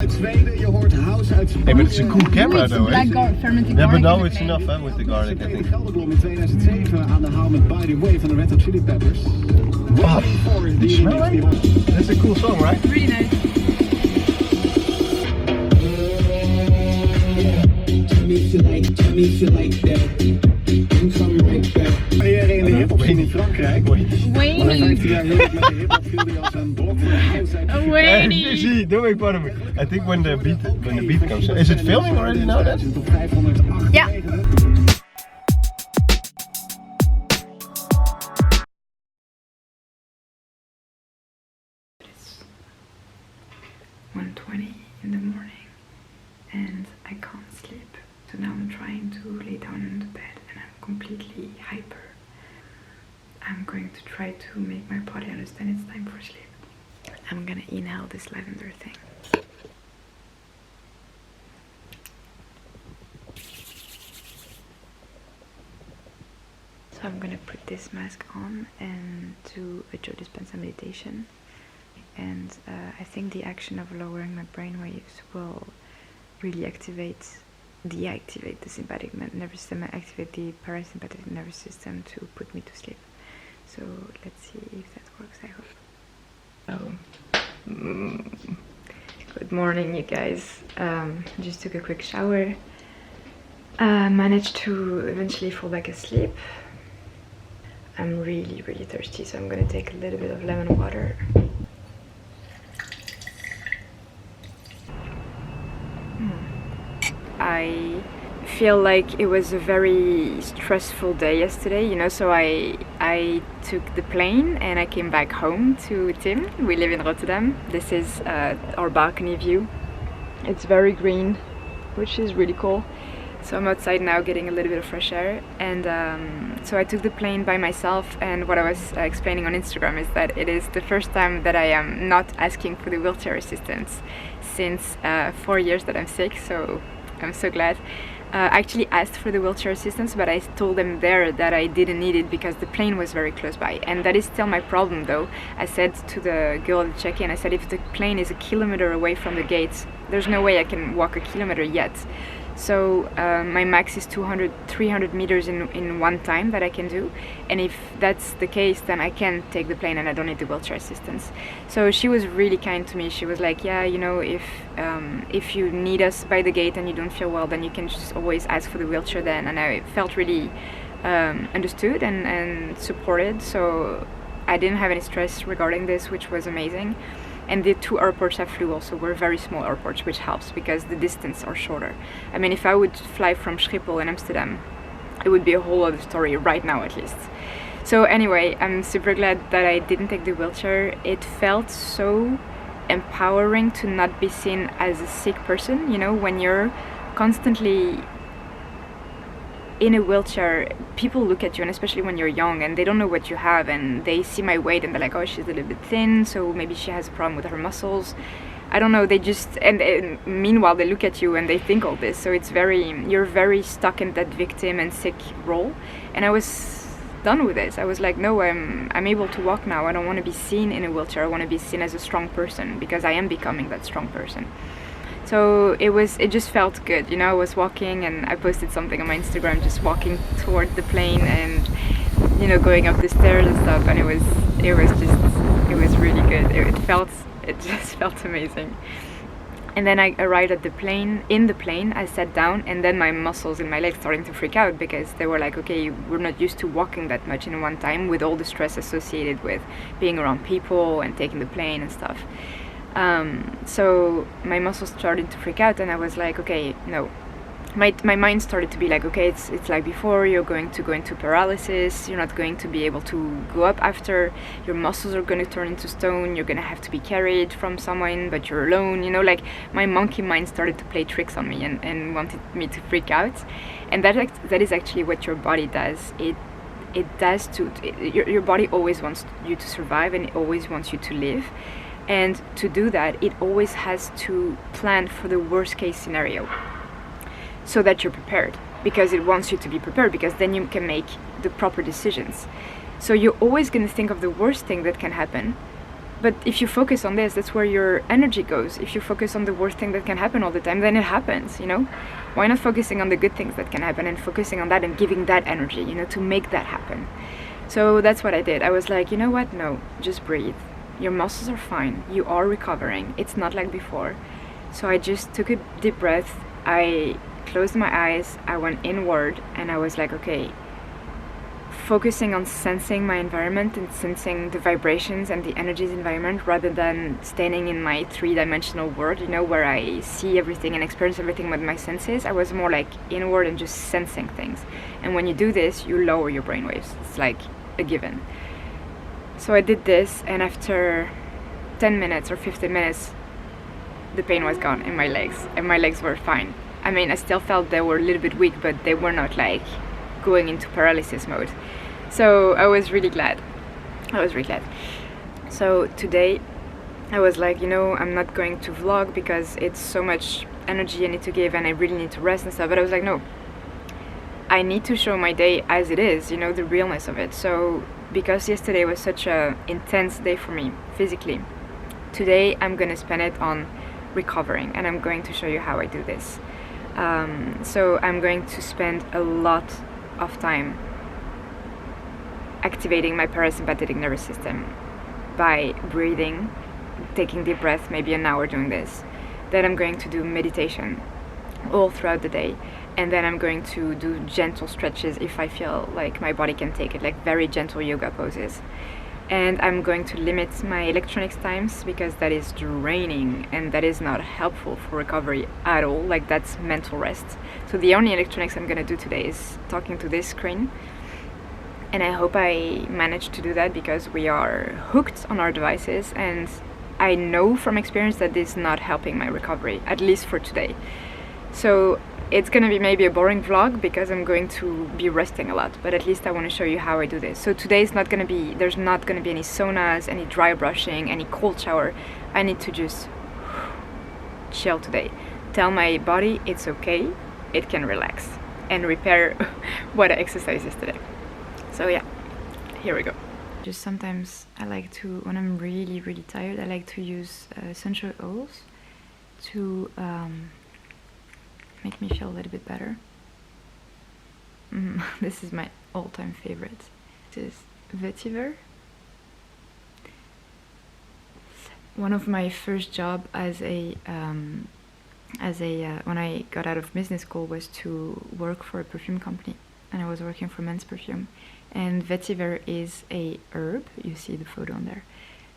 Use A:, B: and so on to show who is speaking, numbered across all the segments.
A: uit Zweden, je hoort house uit Spanje.
B: Hey, but it's a cool camera though,
C: Black fermented
B: Yeah, but
C: garlic
B: now
C: in
B: it's
C: the
B: enough
C: pan.
B: with the garlic, I think.
A: Gelderblom in 2007 aan de haal met By the Way van de Red Hot Chili Peppers.
B: Wow, you smell it? That's a cool song, right?
C: Really nice.
A: Carrière in de hip-hop scene in Frankrijk.
C: Wayne.
A: 15 jaar heel erg met de hip-hop viel hij als een blok voor de house uit.
C: Wayne.
B: See, don't make fun of me. I think when the beat comes, is it filming already now? Then?
A: Top 598.
C: Ja.
D: It's 1:20 in the morning and I can't sleep. So now I'm trying to lay down in the bed and I'm completely hyper. I'm going to try to make my body understand it's time for sleep. I'm gonna inhale this lavender thing. So I'm gonna put this mask on and do a Joe Dispenza meditation. And I think the action of lowering my brain waves will really deactivate the sympathetic nervous system and activate the parasympathetic nervous system to put me to sleep. So let's see if that works, I hope. Good morning, you guys. Just took a quick shower. Managed to eventually fall back asleep. I'm really thirsty, so I'm gonna take a little bit of lemon water. I feel like it was a very stressful day yesterday, you know, so I took the plane and I came back home to Tim. We live in Rotterdam. This is our balcony view. It's very green, which is really cool. So I'm outside now getting a little bit of fresh air, and so I took the plane by myself, and what I was explaining on Instagram is that it is the first time that I am not asking for the wheelchair assistance since 4 years that I'm sick, so I'm so glad. I actually asked for the wheelchair assistance, but I told them there that I didn't need it because the plane was very close by, and that is still my problem though. I said to the girl at the check-in, I said if the plane is a kilometer away from the gates, there's no way I can walk a kilometer yet. So my max is 300 meters in one time that I can do, and if that's the case, then I can take the plane and I don't need the wheelchair assistance. So she was really kind to me. She was like, yeah, you know, if you need us by the gate and you don't feel well, then you can just always ask for the wheelchair then. And I felt really understood and supported, so I didn't have any stress regarding this, which was amazing. And the 2 airports I flew also were very small airports, which helps because the distance are shorter. I mean, if I would fly from Schiphol in Amsterdam, it would be a whole other story right now at least. So anyway, I'm super glad that I didn't take the wheelchair. It felt so empowering to not be seen as a sick person, you know, when you're constantly in a wheelchair, people look at you, and especially when you're young and they don't know what you have, and they see my weight and they're like, oh, she's a little bit thin, so maybe she has a problem with her muscles. I don't know, they just, and meanwhile they look at you and they think all this, so it's you're very stuck in that victim and sick role. And I was done with this. I was like, no, I'm able to walk now. I don't want to be seen in a wheelchair. I want to be seen as a strong person, because I am becoming that strong person. So it just felt good, you know. I was walking and I posted something on my Instagram, just walking toward the plane and, you know, going up the stairs and stuff, and it was really good. It just felt amazing. And then I arrived at the plane. In the plane, I sat down, and then my muscles in my legs starting to freak out, because they were like, okay, we're not used to walking that much in one time with all the stress associated with being around people and taking the plane and stuff. So my muscles started to freak out, and I was like, okay, no. My mind started to be like, okay, it's like before, you're going to go into paralysis, you're not going to be able to go up after, your muscles are going to turn into stone, you're going to have to be carried from someone, but you're alone, you know, like my monkey mind started to play tricks on me and wanted me to freak out. And that is actually what your body does. It does your body always wants you to survive, and it always wants you to live. And to do that, it always has to plan for the worst case scenario, so that you're prepared, because it wants you to be prepared, because then you can make the proper decisions. So you're always going to think of the worst thing that can happen, But if you focus on this, that's where your energy goes. If you focus on the worst thing that can happen all the time, then it happens, you know? Why not focusing on the good things that can happen and focusing on that and giving that energy, you know, to make that happen? So that's what I did. I was like, you know what? No, just breathe. Your muscles are fine. You are recovering. It's not like before. So I just took a deep breath. I closed my eyes. I went inward and I was like, okay, focusing on sensing my environment and sensing the vibrations and the energies environment rather than standing in my three-dimensional world, you know, where I see everything and experience everything with my senses. I was more like inward and just sensing things. And when you do this, you lower your brainwaves. It's like a given. So I did this, and after 10 minutes or 15 minutes, the pain was gone in my legs, and my legs were fine. I mean, I still felt they were a little bit weak, but they were not like going into paralysis mode. So I was really glad. So today I was like, you know, I'm not going to vlog because it's so much energy I need to give and I really need to rest and stuff. But I was like, no, I need to show my day as it is, you know, the realness of it. So because yesterday was such a intense day for me physically, today I'm gonna spend it on recovering, and I'm going to show you how I do this. So I'm going to spend a lot of time activating my parasympathetic nervous system by breathing, taking deep breaths, maybe an hour doing this. Then I'm going to do meditation all throughout the day, and then I'm going to do gentle stretches if I feel like my body can take it, like very gentle yoga poses. And I'm going to limit my electronics times because that is draining and that is not helpful for recovery at all. Like, that's mental rest. So the only electronics I'm gonna do today is talking to this screen, and I hope I manage to do that because we are hooked on our devices, and I know from experience that this is not helping my recovery, at least for today. So it's gonna be maybe a boring vlog because I'm going to be resting a lot, but at least I want to show you how I do this. So today is not gonna be, there's not gonna be any saunas, any dry brushing, any cold shower. I need to just chill today. Tell my body it's okay, it can relax and repair what I exercised yesterday. So yeah, here we go. Just sometimes I like to, when I'm really tired, I like to use essential oils to make me feel a little bit better. This is my all-time favorite. This is vetiver. One of my first job as a when I got out of business school was to work for a perfume company, and I was working for men's perfume. And vetiver is a herb, you see the photo on there,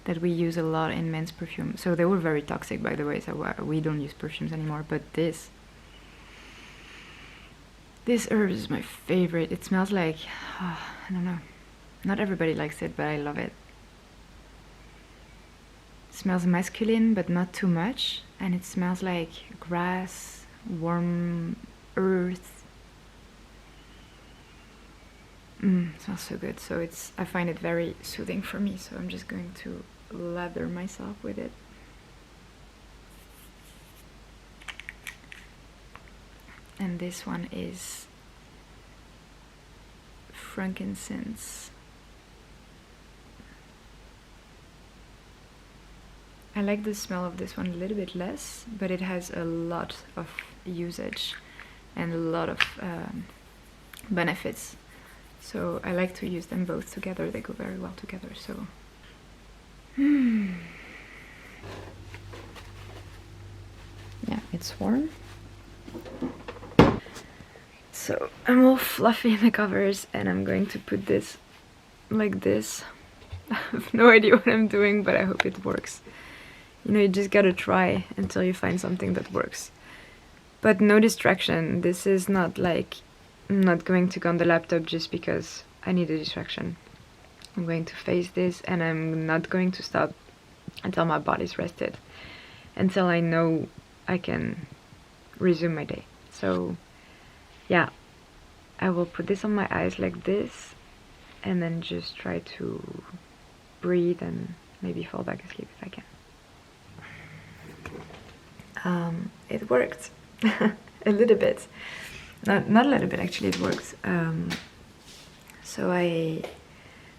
D: that we use a lot in men's perfume. So they were very toxic, by the way, so we don't use perfumes anymore. But this herb is my favorite. It smells like, I don't know, not everybody likes it, but I love it. It smells masculine, but not too much, and it smells like grass, warm earth. It smells so good. So I find it very soothing for me, so I'm just going to lather myself with it. And this one is frankincense. I like the smell of this one a little bit less, but it has a lot of usage and a lot of benefits. So I like to use them both together. They go very well together. So yeah, it's warm. So I'm all fluffy in the covers, and I'm going to put this like this. I have no idea what I'm doing, but I hope it works. You know, you just gotta try until you find something that works. But no distraction. This is not like, I'm not going to go on the laptop just because I need a distraction. I'm going to face this, and I'm not going to stop until my body's rested, until I know I can resume my day. So yeah, I will put this on my eyes like this, and then just try to breathe and maybe fall back asleep if I can. It worked. A little bit. Not a little bit, actually, it worked. So I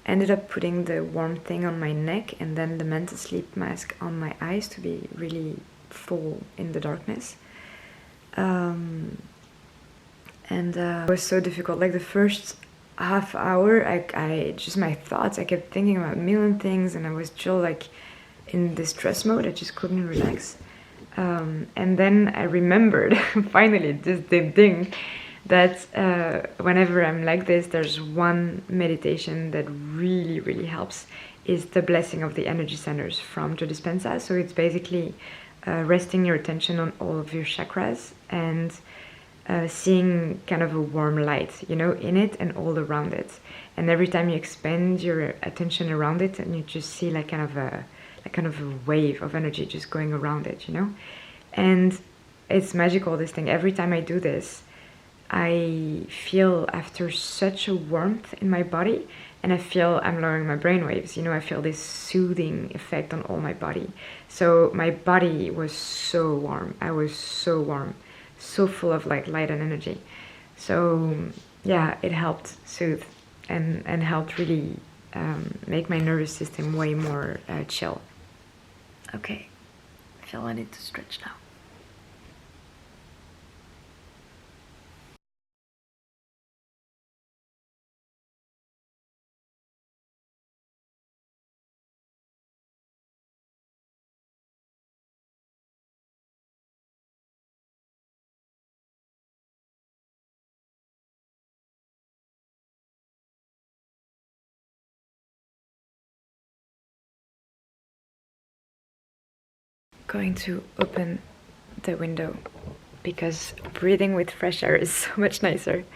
D: ended up putting the warm thing on my neck and then the mental sleep mask on my eyes to be really full in the darkness. It was so difficult. Like the first half hour, I just, my thoughts, I kept thinking about a million things, and I was still like in this stress mode. I just couldn't relax. And then I remembered finally this thing that whenever I'm like this, there's one meditation that really helps, is the blessing of the energy centers from Joe Dispenza. So it's basically resting your attention on all of your chakras and seeing kind of a warm light, you know, in it and all around it. And every time you expand your attention around it, and you just see like kind of a wave of energy just going around it, you know. And it's magical, this thing. Every time I do this, I feel after such a warmth in my body, and I feel I'm lowering my brain waves, you know. I feel this soothing effect on all my body. So my body was so warm. I was so warm, so full of like light and energy. So yeah, it helped soothe and helped really make my nervous system way more chill. Okay, I feel I need to stretch now. Going to open the window because breathing with fresh air is so much nicer.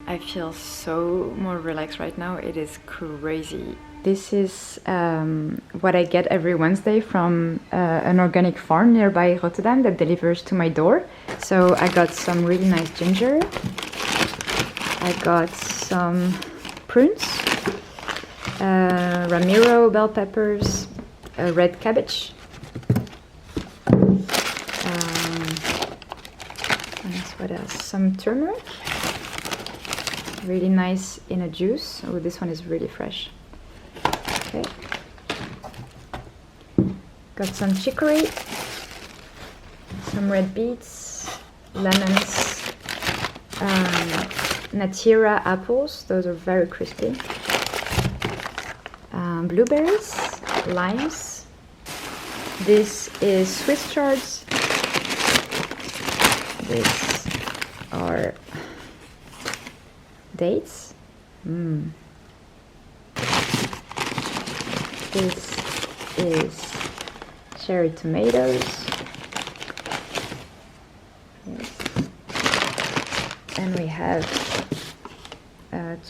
D: I feel so more relaxed right now. It is crazy. This is what I get every Wednesday from an organic farm nearby Rotterdam that delivers to my door. So I got some really nice ginger. I got some prunes, Ramiro bell peppers, red cabbage. What else? Some turmeric. Really nice in a juice. Oh, this one is really fresh. Okay. Got some chicory, some red beets, lemons, Natira apples. Those are very crispy. Blueberries, limes. This is Swiss chards. This are dates. This is cherry tomatoes. Yes. And we have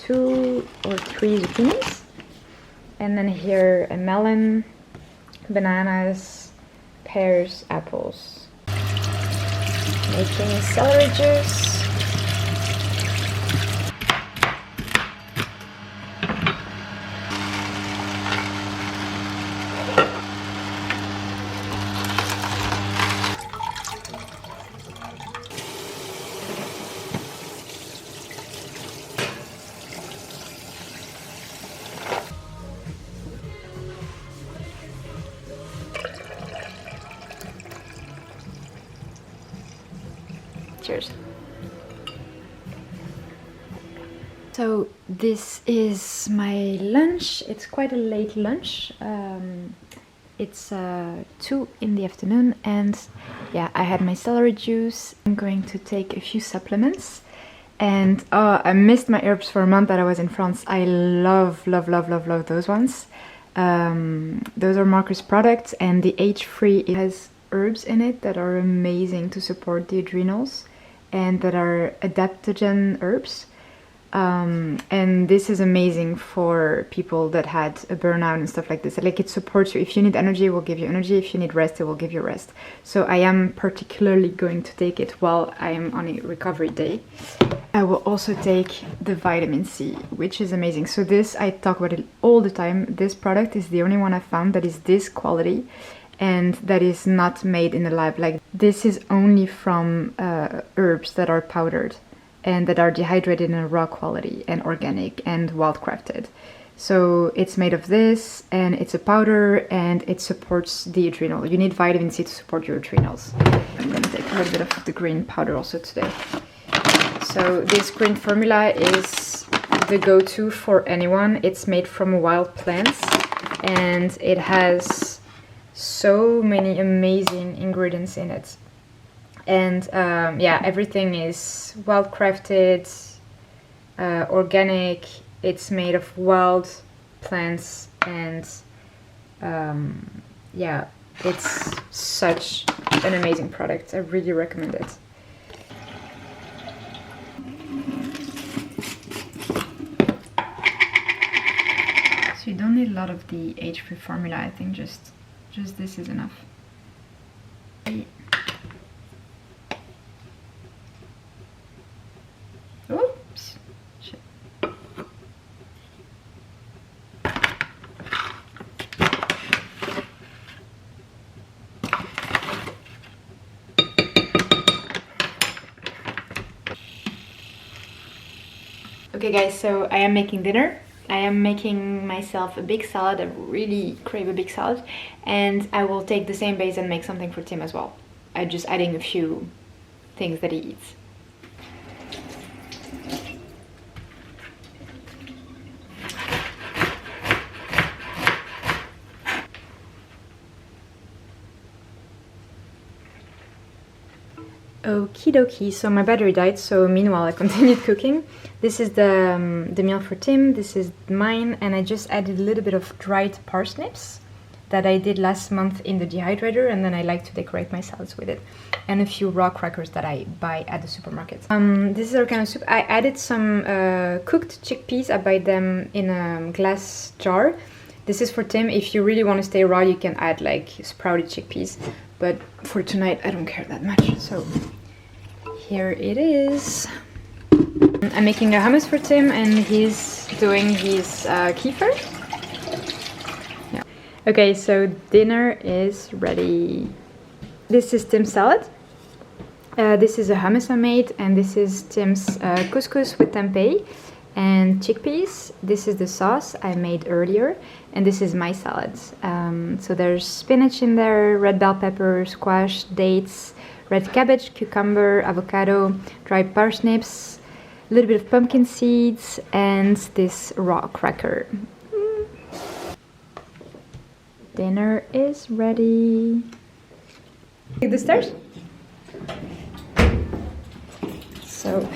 D: 2 or 3 zucchinis. And then here a melon, bananas, pears, apples. Making celery juice. Cheers. So this is my lunch. It's quite a late lunch. It's 2 in the afternoon, and yeah, I had my celery juice. I'm going to take a few supplements, and I missed my herbs for a month that I was in France. I love those ones. Those are Marcus products, and the H-free, it has herbs in it that are amazing to support the adrenals and that are adaptogen herbs. And this is amazing for people that had a burnout and stuff like this. Like, it supports you. If you need energy, it will give you energy. If you need rest, it will give you rest. So I am particularly going to take it while I am on a recovery day. I will also take the vitamin C, which is amazing. So this, I talk about it all the time. This product is the only one I found that is this quality and that is not made in the lab. Like, this is only from herbs that are powdered and that are dehydrated in a raw quality and organic and wildcrafted. So it's made of this, and it's a powder, and it supports the adrenal. You need vitamin C to support your adrenals. I'm gonna take a little bit of the green powder also today. So this green formula is the go-to for anyone. It's made from wild plants, and it has so many amazing ingredients in it. And yeah, everything is wild crafted, organic. It's made of wild plants, and yeah, it's such an amazing product. I really recommend it. So you don't need a lot of the H-free formula. I think just this is enough. Oops. Shit. Okay guys, so I am making dinner. I am making myself a big salad. I really crave a big salad, and I will take the same base and make something for Tim as well. I'm just adding a few things that he eats. Okie dokie, so my battery died, so meanwhile I continued cooking. This is the meal for Tim, this is mine, and I just added a little bit of dried parsnips that I did last month in the dehydrator, and then I like to decorate my salads with it. And a few raw crackers that I buy at the supermarket. This is our kind of soup. I added some cooked chickpeas. I buy them in a glass jar. This is for Tim. If you really want to stay raw, you can add like sprouted chickpeas. But for tonight, I don't care that much. So here it is. I'm making a hummus for Tim, and he's doing his kefir. Yeah. Okay, so dinner is ready. This is Tim's salad. This is a hummus I made, and this is Tim's couscous with tempeh and chickpeas. This is the sauce I made earlier, and this is my salad. So there's spinach in there, red bell pepper, squash, dates, red cabbage, cucumber, avocado, dried parsnips, a little bit of pumpkin seeds, and this raw cracker. Dinner is ready. Take the stairs. So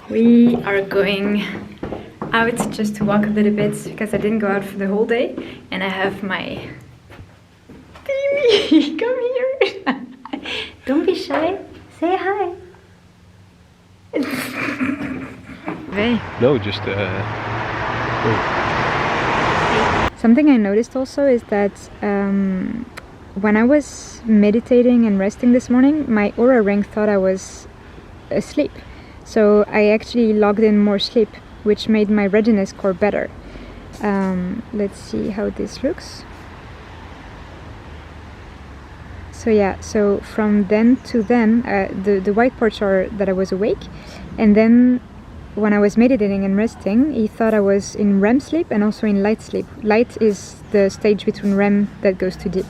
D: we are going out just to walk a little bit because I didn't go out for the whole day, and I have my baby. Come here. Don't be shy. Say hi. Hey.
B: No, just
D: Something I noticed also is that when I was meditating and resting this morning, my Aura ring thought I was asleep. So I actually logged in more sleep, which made my readiness score better. Let's see how this looks. So yeah, so from then to then, the white parts are that I was awake, and then when I was meditating and resting, he thought I was in REM sleep and also in light sleep. Light is the stage between REM that goes to deep,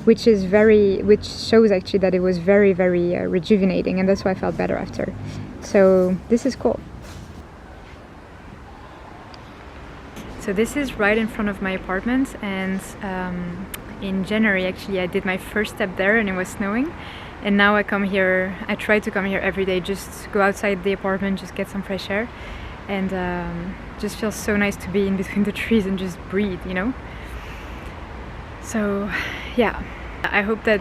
D: which shows actually that it was very, very rejuvenating, and that's why I felt better after. So this is cool. So this is right in front of my apartment, and in January actually I did my first step there and it was snowing. And now I come here, I try to come here every day, just go outside the apartment, just get some fresh air. And just feels so nice to be in between the trees and just breathe, you know? So yeah, I hope that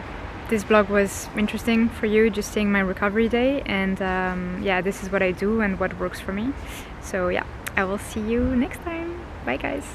D: this vlog was interesting for you, just seeing my recovery day. And yeah, this is what I do and what works for me. So yeah, I will see you next time. Bye guys.